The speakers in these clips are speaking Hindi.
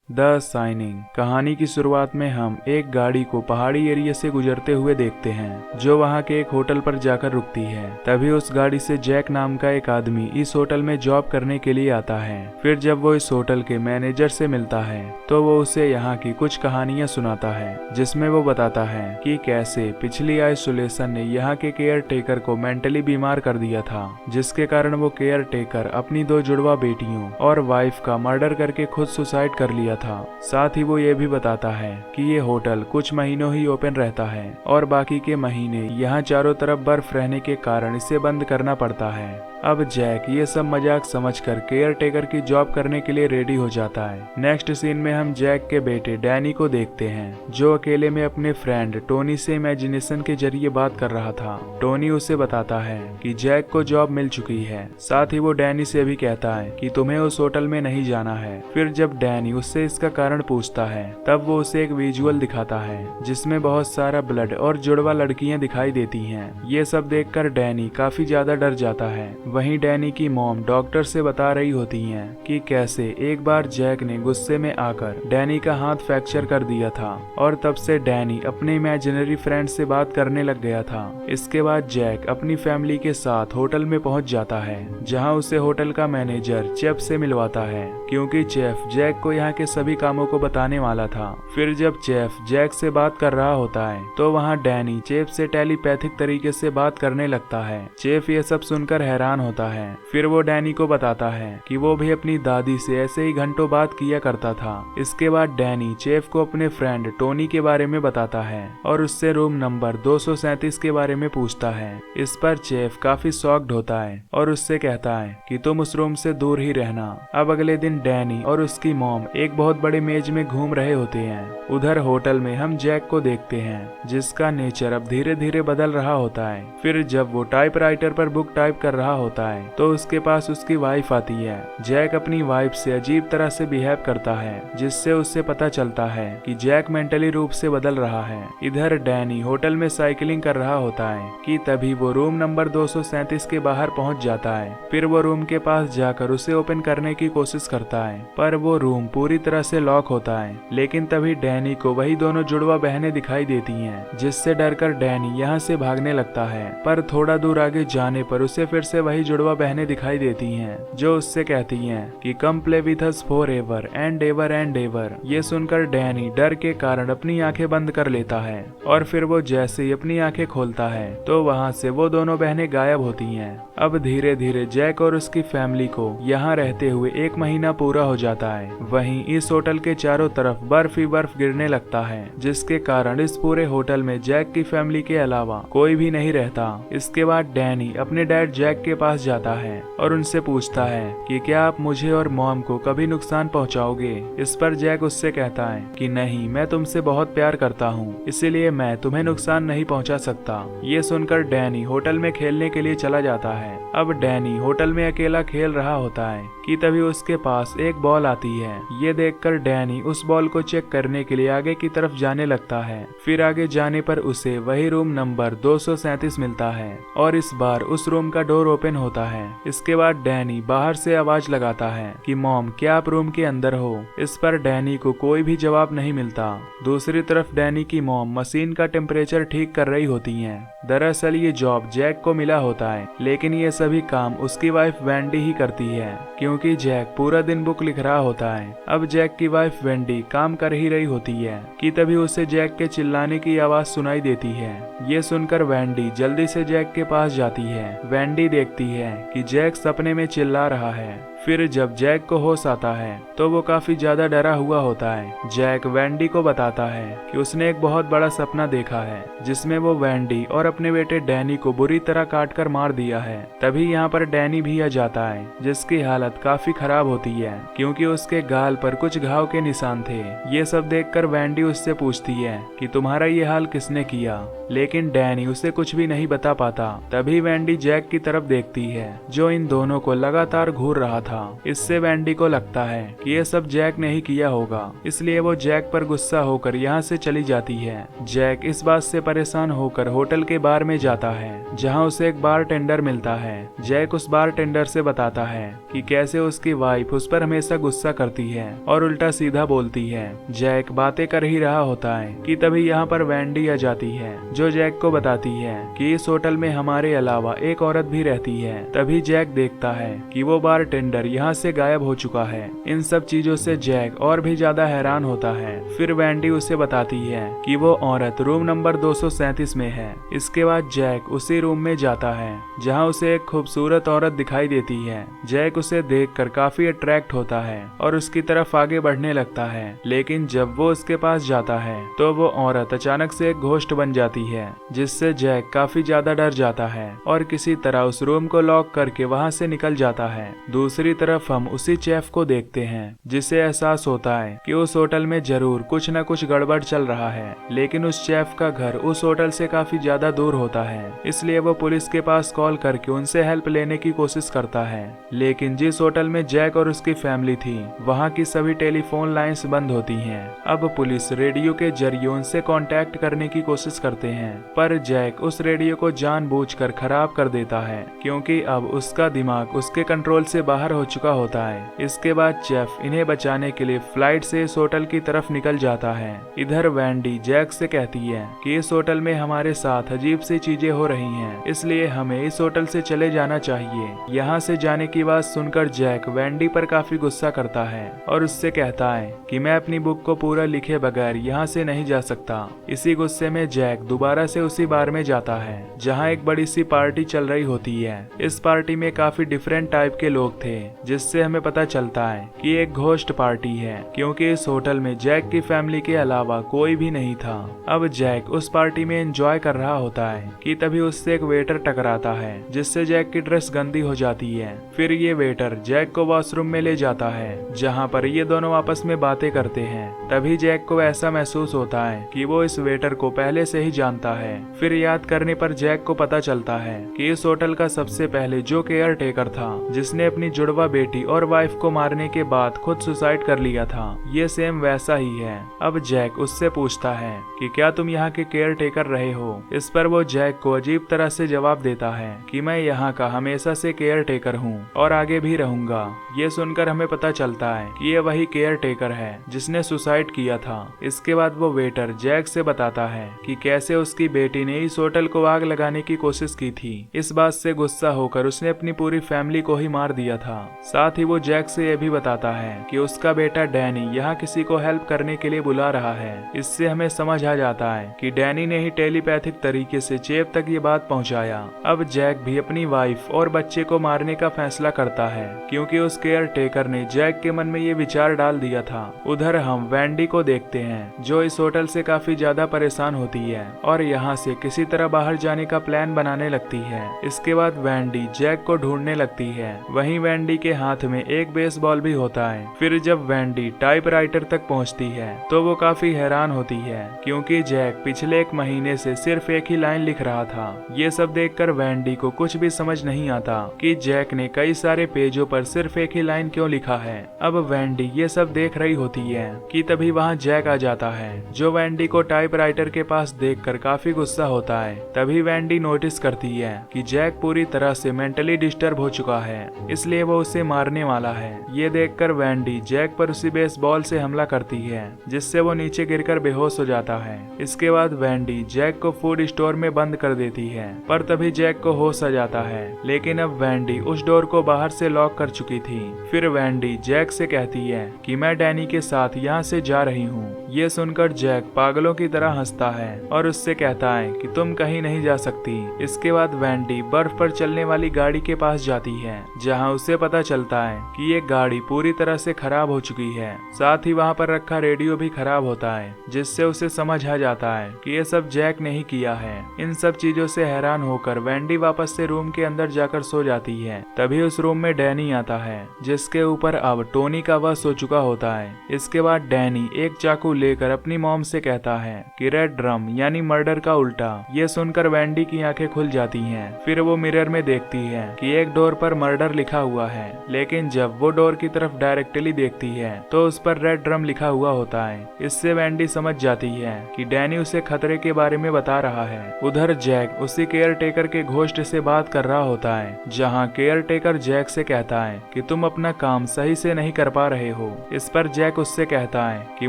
द साइनिंग कहानी की शुरुआत में हम एक गाड़ी को पहाड़ी एरिया से गुजरते हुए देखते हैं जो वहां के एक होटल पर जाकर रुकती है। तभी उस गाड़ी से जैक नाम का एक आदमी इस होटल में जॉब करने के लिए आता है। फिर जब वो इस होटल के मैनेजर से मिलता है तो वो उसे यहाँ की कुछ कहानियां सुनाता है, जिसमें वो बताता है कि कैसे पिछली आइसोलेशन ने यहाँ के केयर टेकर को मेंटली बीमार कर दिया था, जिसके कारण वो केयर टेकर अपनी 2 जुड़वा बेटियों और वाइफ का मर्डर करके खुद सुसाइड कर लिया था। साथ ही वो ये भी बताता है कि ये होटल कुछ महीनों ही ओपन रहता है और बाकी के महीने यहाँ चारों तरफ बर्फ रहने के कारण इसे बंद करना पड़ता है। अब जैक ये सब मजाक समझकर केयर टेकर की जॉब करने के लिए रेडी हो जाता है। नेक्स्ट सीन में हम जैक के बेटे डैनी को देखते हैं जो अकेले में अपने फ्रेंड टोनी से इमेजिनेशन के जरिए बात कर रहा था। टोनी उसे बताता है कि जैक को जॉब मिल चुकी है। साथ ही वो डैनी से भी कहता है कि तुम्हें उस होटल में नहीं जाना है। फिर जब डैनी उससे इसका कारण पूछता है तब वो उसे एक विजुअल दिखाता है जिसमें बहुत सारा ब्लड और जुड़वा लड़कियां दिखाई देती हैं। ये सब देखकर डैनी काफी ज्यादा डर जाता है। वहीं डैनी की मॉम डॉक्टर से बता रही होती हैं कि कैसे एक बार जैक ने गुस्से में आकर डैनी का हाथ फ्रैक्चर कर दिया था और तब से डैनी अपने इमेजिनरी फ्रेंड से बात करने लग गया था। इसके बाद जैक अपनी फैमिली के साथ होटल में पहुंच जाता है जहां उसे होटल का मैनेजर चेफ से मिलवाता है, क्योंकि चेफ जैक को यहाँ के सभी कामों को बताने वाला था। फिर जब चेफ जैक से बात कर रहा होता है तो वहाँ डैनी चेफ से टेलीपैथिक तरीके से बात करने लगता है। चेफ ये सब सुनकर हैरान होता है। फिर वो डैनी को बताता है कि वो भी अपनी दादी से ऐसे ही घंटों बात किया करता था। इसके बाद डैनी चेफ को अपने फ्रेंड टोनी के बारे में बताता है और उससे रूम नंबर 237 के बारे में पूछता है। इस पर चेफ काफी शॉक्ड होता है और उससे कहता है कि तुम उस रूम से दूर ही रहना। अब अगले दिन डैनी और उसकी मॉम एक बहुत बड़े मेज में घूम रहे होते हैं। उधर होटल में हम जैक को देखते हैं जिसका नेचर अब धीरे धीरे बदल रहा होता है। फिर जब वो टाइपराइटर पर बुक टाइप कर रहा होता है तो उसके पास उसकी वाइफ आती है। जैक अपनी वाइफ से अजीब तरह से बिहेव करता है जिससे उससे पता चलता है कि जैक मेंटली रूप से बदल रहा है। इधर डैनी होटल में साइकिलिंग कर रहा होता है कि तभी वो रूम नंबर 237 के बाहर पहुंच जाता है। फिर वो रूम के पास जाकर उसे ओपन करने की कोशिश करता है पर वो रूम पूरी तरह से लॉक होता है। लेकिन तभी डैनी को वही दोनों जुड़वा बहनें दिखाई देती हैं, जिससे डरकर डैनी यहाँ से भागने लगता है। पर थोड़ा दूर आगे जाने पर उसे फिर से वही जुड़वा बहनें दिखाई देती हैं जो उससे कहती हैं कि come play with us forever and ever and ever. ये सुनकर डैनी डर के कारण अपनी आंखें बंद कर लेता है और फिर वो जैसे ही अपनी आंखें खोलता है तो वहाँ से वो दोनों बहनें गायब होती हैं। अब धीरे धीरे जैक और उसकी फैमिली को यहाँ रहते हुए 1 महीना पूरा हो जाता है। वहीं इस होटल के चारों तरफ बर्फ ही बर्फ गिरने लगता है, जिसके कारण इस पूरे होटल में जैक की फैमिली के अलावा कोई भी नहीं रहता। इसके बाद डैनी अपने डैड जैक के पास जाता है और उनसे पूछता है कि क्या आप मुझे और मॉम को कभी नुकसान पहुंचाओगे। इस पर जैक उससे कहता है कि नहीं, मैं तुमसे बहुत प्यार करता हूँ, इसीलिए मैं तुम्हें नुकसान नहीं पहुंचा सकता। ये सुनकर डैनी होटल में खेलने के लिए चला जाता है। अब डैनी होटल में अकेला खेल रहा होता है कि तभी उसके पास एक बॉल आती है। ये देखकर डैनी उस बॉल को चेक करने के लिए आगे की तरफ जाने लगता है। फिर आगे जाने पर उसे वही रूम नंबर 237 मिलता है और इस बार उस रूम का डोर ओपन होता है। इसके बाद डैनी बाहर से आवाज लगाता है कि मॉम, क्या आप रूम के अंदर हो। इस पर डैनी को कोई भी जवाब नहीं मिलता। दूसरी तरफ डैनी की मॉम मशीन का टेम्परेचर ठीक कर रही होती हैं। दरअसल ये जॉब जैक को मिला होता है, लेकिन ये सभी काम उसकी वाइफ वेंडी ही करती है, क्योंकि जैक पूरा दिन बुक लिख रहा होता है। अब जैक की वाइफ वेंडी काम कर ही रही होती है कि तभी उसे जैक के चिल्लाने की आवाज सुनाई देती है। ये सुनकर वेंडी जल्दी से जैक के पास जाती है। वेंडी देखती है कि जैक सपने में चिल्ला रहा है। फिर जब जैक को होश आता है तो वो काफी ज्यादा डरा हुआ होता है। जैक वेंडी को बताता है कि उसने एक बहुत बड़ा सपना देखा है जिसमें वो वेंडी और अपने बेटे डैनी को बुरी तरह काटकर मार दिया है। तभी यहाँ पर डैनी भी आ जाता है जिसकी हालत काफी खराब होती है क्योंकि उसके गाल पर कुछ घाव के निशान थे। ये सब देखकर वेंडी उससे पूछती है कि तुम्हारा ये हाल किसने किया, लेकिन डैनी उसे कुछ भी नहीं बता पाता। तभी वेंडी जैक की तरफ देखती है जो इन दोनों को लगातार घूर रहा था। था। इससे वैंडी को लगता है कि ये सब जैक ने ही किया होगा, इसलिए वो जैक पर गुस्सा होकर यहाँ से चली जाती है। जैक इस बात से परेशान होकर होटल के बार में जाता है, जहाँ उसे एक बारटेंडर मिलता है। जैक उस बारटेंडर से बताता है कि कैसे उसकी वाइफ उस पर हमेशा गुस्सा करती है और उल्टा सीधा बोलती है। जैक बातें कर ही रहा होता है कि तभी यहाँ पर वैंडी आ जाती है, जो जैक को बताती है कि इस होटल में हमारे अलावा एक औरत भी रहती है। तभी जैक देखता है कि वो बारटेंडर यहाँ से गायब हो चुका है। इन सब चीजों से जैक और भी ज्यादा हैरान होता है। फिर वैंडी उसे बताती है कि वो औरत रूम नंबर 237 में है। इसके बाद जैक उसी रूम में जाता है, जहाँ उसे एक खूबसूरत औरत दिखाई देती है। जैक उसे देखकर काफी अट्रैक्ट होता है और उसकी तरफ आगे बढ़ने लगता है, लेकिन जब वो उसके पास जाता है तो वो औरत अचानक से एक घोस्ट बन जाती है, जिससे जैक काफी ज्यादा डर जाता है और किसी तरह उस रूम को लॉक करके वहाँ से निकल जाता है। दूसरी तरफ हम उसी चेफ को देखते हैं, जिसे एहसास होता है कि उस होटल में जरूर कुछ न कुछ गड़बड़ चल रहा है, लेकिन उस शेफ का घर उस होटल से काफी ज्यादा दूर होता है। इसलिए वो पुलिस के पास कॉल करके उनसे हेल्प लेने की कोशिश करता है, लेकिन जिस होटल में जैक और उसकी फैमिली थी वहाँ की सभी टेलीफोन लाइंस बंद होती हैं। अब पुलिस रेडियो के जरिए उनसे कांटेक्ट करने की कोशिश करते हैं, पर जैक उस रेडियो को जानबूझकर खराब कर देता है, क्योंकि अब उसका दिमाग उसके कंट्रोल से बाहर हो चुका होता है। इसके बाद शेफ इन्हें बचाने के लिए फ्लाइट से इस होटल की तरफ निकल जाता है। इधर वैंडी जैक से कहती है कि इस होटल में हमारे साथ अजीब सी चीजें हो रही हैं, इसलिए हमें इस होटल से चले जाना चाहिए। यहाँ से जाने की बात सुनकर जैक वैंडी पर काफी गुस्सा करता है और उससे कहता है कि मैं अपनी बुक को पूरा लिखे बगैर यहाँ से नहीं जा सकता। इसी गुस्से में जैक दोबारा से उसी बार में जाता है, जहाँ एक बड़ी सी पार्टी चल रही होती है। इस पार्टी में काफी डिफरेंट टाइप के लोग थे, जिससे हमें पता चलता है कि एक घोस्ट पार्टी है, क्योंकि इस होटल में जैक की फैमिली के अलावा कोई भी नहीं था। अब जैक उस पार्टी में एंजॉय कर रहा होता है कि तभी उससे एक वेटर टकराता है, जिससे जैक की ड्रेस गंदी हो जाती है। फिर ये वेटर जैक को वॉशरूम में ले जाता है, जहाँ पर ये दोनों आपस में बातें करते हैं। तभी जैक को ऐसा महसूस होता है कि वो इस वेटर को पहले से ही जानता है। फिर याद करने पर जैक को पता चलता है कि इस होटल का सबसे पहले जो केयर टेकर था, जिसने अपनी जुड़वा बेटी और वाइफ को मारने के बाद खुद सुसाइड कर लिया था, ये सेम वैसा ही है। अब जैक उससे पूछता है कि क्या तुम यहाँ के केयर टेकर रहे हो। इस पर वो जैक को अजीब तरह से जवाब देता है कि मैं यहाँ का हमेशा से केयर टेकर हूँ और आगे भी रहूंगा। ये सुनकर हमें पता चलता है कि ये वही केयर टेकर है जिसने सुसाइड किया था। इसके बाद वो वेटर जैक से बताता है कि कैसे उसकी बेटी ने इस होटल को आग लगाने की कोशिश की थी। इस बात से गुस्सा होकर उसने अपनी पूरी फैमिली को ही मार दिया था। साथ ही वो जैक से यह भी बताता है कि उसका बेटा डैनी यहाँ किसी को हेल्प करने के लिए बुला रहा है। इससे हमें समझ आ जाता है कि डैनी ने ही टेलीपैथिक तरीके से चेप तक ये बात पहुँचाया। अब जैक भी अपनी वाइफ और बच्चे को मारने का फैसला करता है, क्योंकि उस केयर टेकर ने जैक के मन में ये विचार डाल दिया था। उधर हम वैंडी को देखते हैं, जो इस होटल से काफी ज्यादा परेशान होती है और यहाँ से किसी तरह बाहर जाने का प्लान बनाने लगती है। इसके बाद वैंडी जैक को ढूंढने लगती है। वहीं वैंडी के हाथ में एक बेसबॉल भी होता है। फिर जब वैंडी टाइपराइटर तक पहुँचती है तो वो काफी हैरान होती है, क्योंकि जैक पिछले एक महीने से सिर्फ एक ही लाइन लिख रहा था। ये सब देखकर वैंडी को कुछ भी समझ नहीं आता कि जैक ने कई सारे पेजों पर सिर्फ एक ही लाइन क्यों लिखा है। अब वैंडी ये सब देख रही होती है कि तभी वहाँ जैक आ जाता है, जो वैंडी को टाइपराइटर के पास देखकर काफी गुस्सा होता है। तभी वैंडी नोटिस करती है कि जैक पूरी तरह से मेंटली डिस्टर्ब हो चुका है, इसलिए वो उसे मारने वाला है। ये देखकर वैंडी जैक पर उसी बेसबॉल से हमला करती है, जिससे वो नीचे गिरकर बेहोश हो जाता है। इसके बाद वैंडी जैक को फूड स्टोर में बंद कर देती है, पर तभी जैक को होश आ जाता है, लेकिन अब वैंडी उस डोर को बाहर से लॉक कर चुकी थी। फिर वैंडी जैक से कहती है कि मैं डैनी के साथ यहाँ से जा रही हूँ। ये सुनकर जैक पागलों की तरह हंसता है और उससे कहता है कि तुम कहीं नहीं जा सकती। इसके बाद वैंडी बर्फ पर चलने वाली गाड़ी के पास जाती है, जहाँ उसे पता चलता है कि ये गाड़ी पूरी तरह से खराब हो चुकी है। साथ ही वहाँ पर रखा रेडियो भी खराब होता है, जिससे उसे समझ आ जाता है कि ये सब जैक ने ही किया है। इन सब चीजों से हैरान होकर वैंडी वापस से रूम के अंदर जाकर सो जाती है। तभी उस रूम में डैनी आता है, जिसके ऊपर अब टोनी का वश हो चुका होता है। इसके बाद डैनी एक चाकू लेकर अपनी मॉम से कहता है कि रेड ड्रम यानी मर्डर का उल्टा। ये सुनकर वैंडी की आंखें खुल जाती हैं। फिर वो मिरर में देखती है कि एक डोर पर मर्डर लिखा हुआ है है, लेकिन जब वो डोर की तरफ डायरेक्टली देखती है तो उस पर रेड ड्रम लिखा हुआ होता है। इससे वैंडी समझ जाती है कि डैनी उसे खतरे के बारे में बता रहा है। उधर जैक उसी केयर टेकर के घोस्ट से बात कर रहा होता है, जहाँ केयर टेकर जैक से कहता है कि तुम अपना काम सही से नहीं कर पा रहे हो। इस पर जैक उससे कहता है कि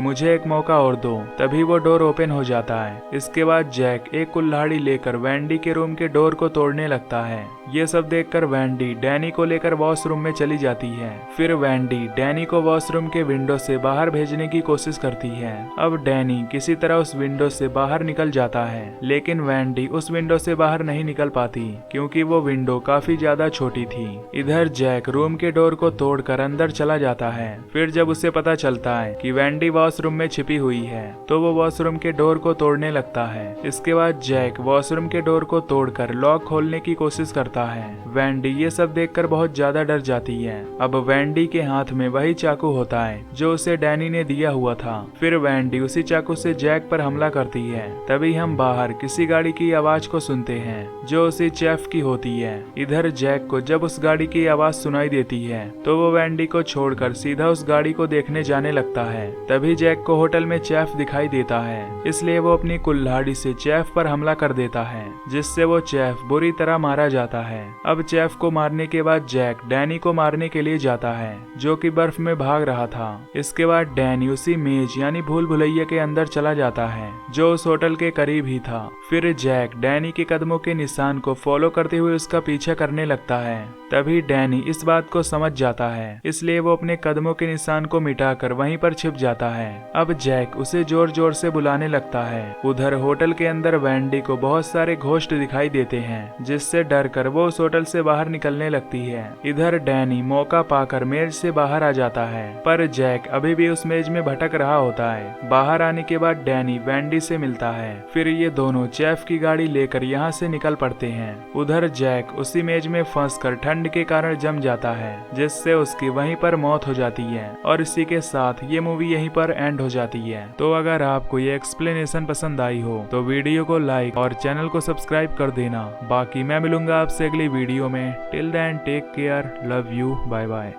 मुझे एक मौका और दो। तभी वो डोर ओपन हो जाता है। इसके बाद जैक एक कुल्हाड़ी लेकर वैंडी के रूम के डोर को तोड़ने लगता है। ये सब देखकर वैंडी डैनी को लेकर वॉशरूम में चली जाती है। फिर वैंडी डैनी को वॉशरूम के विंडो से बाहर भेजने की कोशिश करती है। अब डैनी किसी तरह उस विंडो से बाहर निकल जाता है, लेकिन वैंडी उस विंडो से बाहर नहीं निकल पाती क्योंकि वो विंडो काफी ज्यादा छोटी थी। इधर जैक रूम के डोर को तोड़कर अंदर चला जाता है। फिर जब उसे पता चलता है कि वैंडी वॉशरूम में छिपी हुई है तो वो वॉशरूम के डोर को तोड़ने लगता है। इसके बाद जैक वॉशरूम के डोर को तोड़कर लॉक खोलने की कोशिश करता है। वैंडी ये सब देखकर बहुत ज्यादा डर जाती है। अब वैंडी के हाथ में वही चाकू होता है जो उसे डैनी ने दिया हुआ था। फिर वैंडी उसी चाकू से जैक पर हमला करती है। तभी हम बाहर किसी गाड़ी की आवाज को सुनते हैं जो उसी चेफ की होती है। इधर जैक को जब उस गाड़ी की आवाज सुनाई देती है तो वो वैंडी को छोड़कर सीधा उस गाड़ी को देखने जाने लगता है। तभी जैक को होटल में चेफ दिखाई देता है, इसलिए वो अपनी कुल्हाड़ी से चेफ पर हमला कर देता है, जिससे वो चेफ बुरी तरह मारा जाता है। अब चेफ को मारने के बाद जैक डैनी को मारने के लिए जाता है जो कि बर्फ में भाग रहा था। इसके बाद डैनी उसी मेज यानी भूल भुलैया के अंदर चला जाता है जो उस होटल के करीब ही था। फिर जैक डैनी के कदमों के निशान को फॉलो करते हुए उसका पीछा करने लगता है। तभी डैनी इस बात को समझ जाता है, इसलिए वो अपने कदमों के निशान को मिटाकर वहीं पर छिप जाता है। अब जैक उसे जोर जोर से बुलाने लगता है। उधर होटल के अंदर वैंडी को बहुत सारे घोस्ट दिखाई देते हैं, जिससे डर कर वो उस होटल से बाहर निकलने लगती है। इधर डैनी मौका पाकर मेज से बाहर आ जाता है, पर जैक अभी भी उस मेज में भटक रहा होता है। बाहर आने के बाद डैनी वैंडी से मिलता है। फिर ये दोनों चेफ की गाड़ी लेकर यहाँ से निकल पड़ते हैं। उधर जैक उसी मेज में फंसकर ठंड के कारण जम जाता है, जिससे उसकी वहीं पर मौत हो जाती है। और इसी के साथ ये मूवी यहीं पर एंड हो जाती है। तो अगर आपको ये एक्सप्लेनेशन पसंद आई हो तो वीडियो को लाइक और चैनल को सब्सक्राइब कर देना। बाकी मैं मिलूंगा आपसे अगली वीडियो में। Till then take care, love you, bye bye.